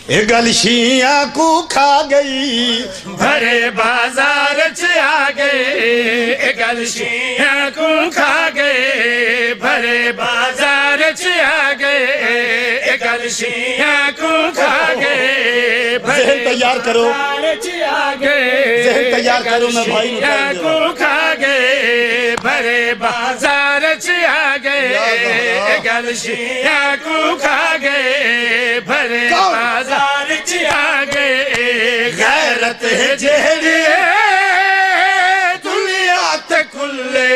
اے گل شیعہ کو کھا گئی بھرے بازار آ گئے اے گل شیعہ کو کھا گئے بھرے بازار آ گئے اے گل شیعہ کو کھا گئے ذہن تیار کرو آ گئے ذہن تیار کرو میں بھائی شیعہ کو کھا گئے بھرے بازار آ گئے اے گل شیعہ کو کھا گئے بھرے بازار آ گئے غیرت ہے جہری دنیا تے کلے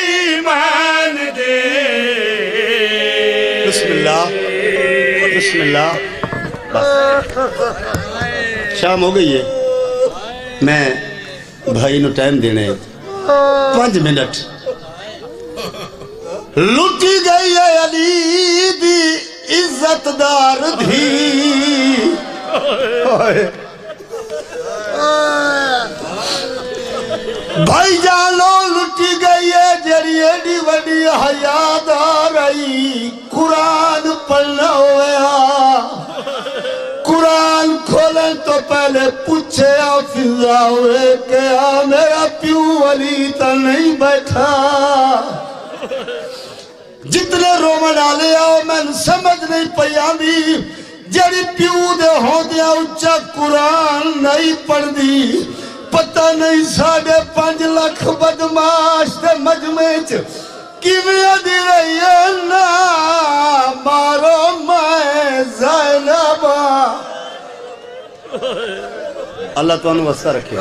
ایمان دے بسم اللہ بسم اللہ شام ہو گئی ہے میں بھائی نو ٹائم دینے 5 منٹ لٹی گئی ہے علی دی عزت دار دھی بھائی جانو لٹی گئی ہے جڑی ایڈی وڈی حیادار آئی قرآن پڑھنا ہویا قرآن کھولیں تو پہلے پوچھے آفزہ ہوئے کہ میرا پیو علی تا نہیں بیٹھا جتنے رومن آلے آؤ میں سمجھ نہیں پیاندی جڑی پیو دے ہو دیا اچھا قرآن نہیں پڑھ دی پتہ نہیں 5.5 لاکھ بدماش دے مجمع کیویں دی رہی ہے نا مارو میں زینبا اللہ تو انہوں وسطہ رکھے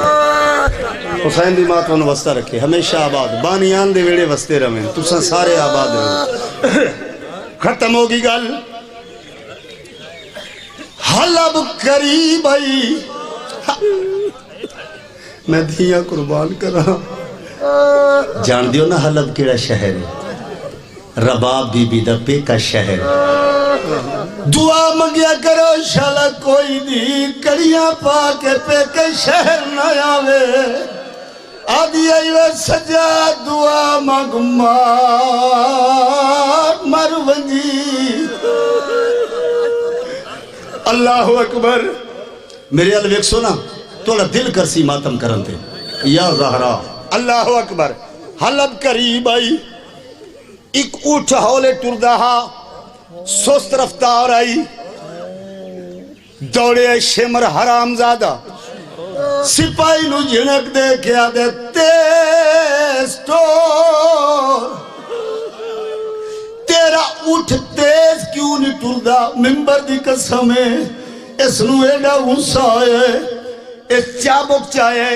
حسین دی ماں تو انہوں وسطہ رکھے ہمیشہ آباد بانیان دے ویڑے وستے رہے تُساں سارے آباد رہے ختم ہوگی گل حلب قریب آئی میں دھیاں قربان کر رہا جان دیو نا حلب کیڑا شہر ہے رباب بی بی دا پے کا شہر دعا منگیا کرو شالا کوئی دی کڑیاں پا کے پے کے شہر نہ آوے آدھی آئیوے سجا دعا مانگ مر ونجی اللہ اکبر میرے الویک سونا توڑا دل کرسی ماتم کرنتے یا زہرا اللہ اکبر حلب قریب آئی ایک اٹھ ہولے ٹردہا سست رفتار آئی دوڑے شمر حرام زادہ سپاہی نو جھنک دے کیا دے تیز ٹور تیرا اٹھ تیز کیوں نہیں ٹردہ ممبر دی قسم ہے اس نو ایڈا غصہ ہے اس چابک چاہے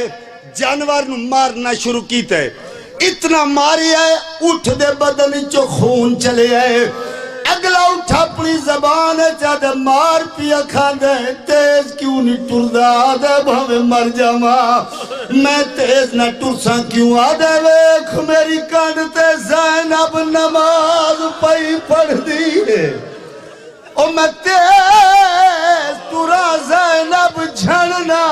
جانور نو مارنا شروع کیتا ہے اتنا ماری ہے اٹھ دے بدن چو خون چلے ہے اگلا اٹھا اپنی زبان ہے چاہتے مار پیا کھاندے تیز کیوں نہیں ٹردہ آدھے بھوے مر جاما میں تیز نہ ٹرساں کیوں آدھے ویکھ میری کانڈتے زینب نماز پئی پڑھ دی ہے او میں تیز تورا زینب جھڑنا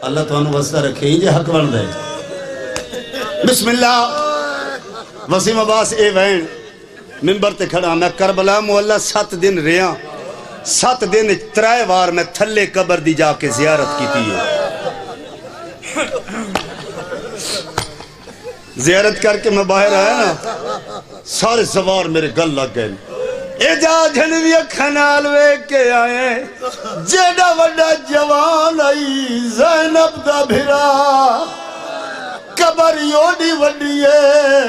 اللہ تو انہوں وسطہ رکھے ہی جے حق بن دے بسم اللہ وسیم عباس اے وین ممبر تے کھڑا میں کربلا مولا 7 دن رہا 7 دن 3 بار میں تھلے قبر دی جا کے زیارت کی تھی زیارت کر کے میں باہر آیا نا سارے سوار میرے گل لگ گئے اے جا جھنوی کھنال وے کے آئے جیڑا وڈا جوان آئی زینب دا بھرا قبر یوڑی وڈی ہے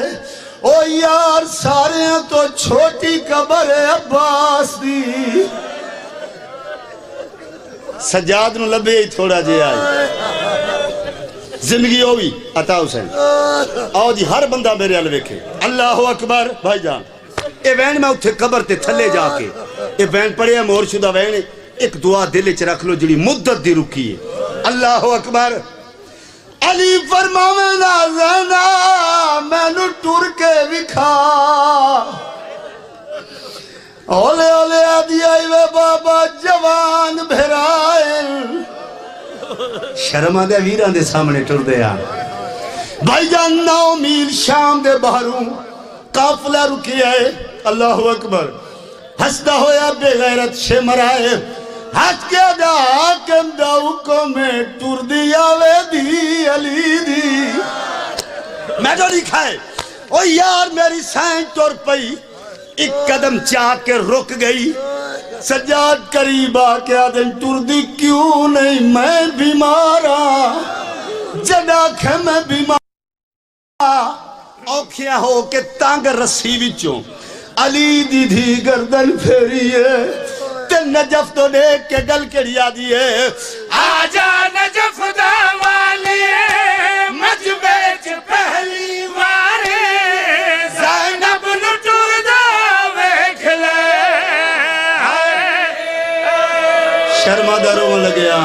او یار سارے ہیں تو چھوٹی قبر ہے عباس دی سجاد نو لبے ہی تھوڑا جے آئی زندگی ہوئی عطا حسین آؤ جی ہر بندہ میرے علوے کے اللہ اکبر بھائی جان اے وین میں اتھے قبر تے تھلے جا کے اے وین پڑے ہیں مور شدہ وین ایک دعا دلے چ رکھ لو جڑی مدت دی رکی ہے اللہ اکبر علی فرماوے نا زینا میں نو ٹور کے وکھا اولے اولے آدھی آئی وے بابا جوان بھرائل شرمہ دے ویران دے سامنے ٹر دے آن بھائی جان 9 میل شام دے باہروں قافلہ رکی ہے اللہ اکبر ہستا ہویا بے غیرت شے مرائے ہاتھ کے دا کم داؤ کو میں ٹور دیا وے دی علی دی میں جو لکھا ہے او یار میری سائن ٹور پئی ایک قدم چاہ کے رک گئی سجاد قریب آ کے آدم ٹور دی کیوں نہیں میں بیمارا جڑا کھے میں بیمارا اوکھیاں ہو کے تانگ رسی وچوں علی دی دھی گردن پھیریے تے نجف تو دیکھ کے گل کڑیا دیے آجا نجف دا والی مجبے چ پہلی وارے زینب نو ٹور دا ویکھ لے شرما دروں لگیا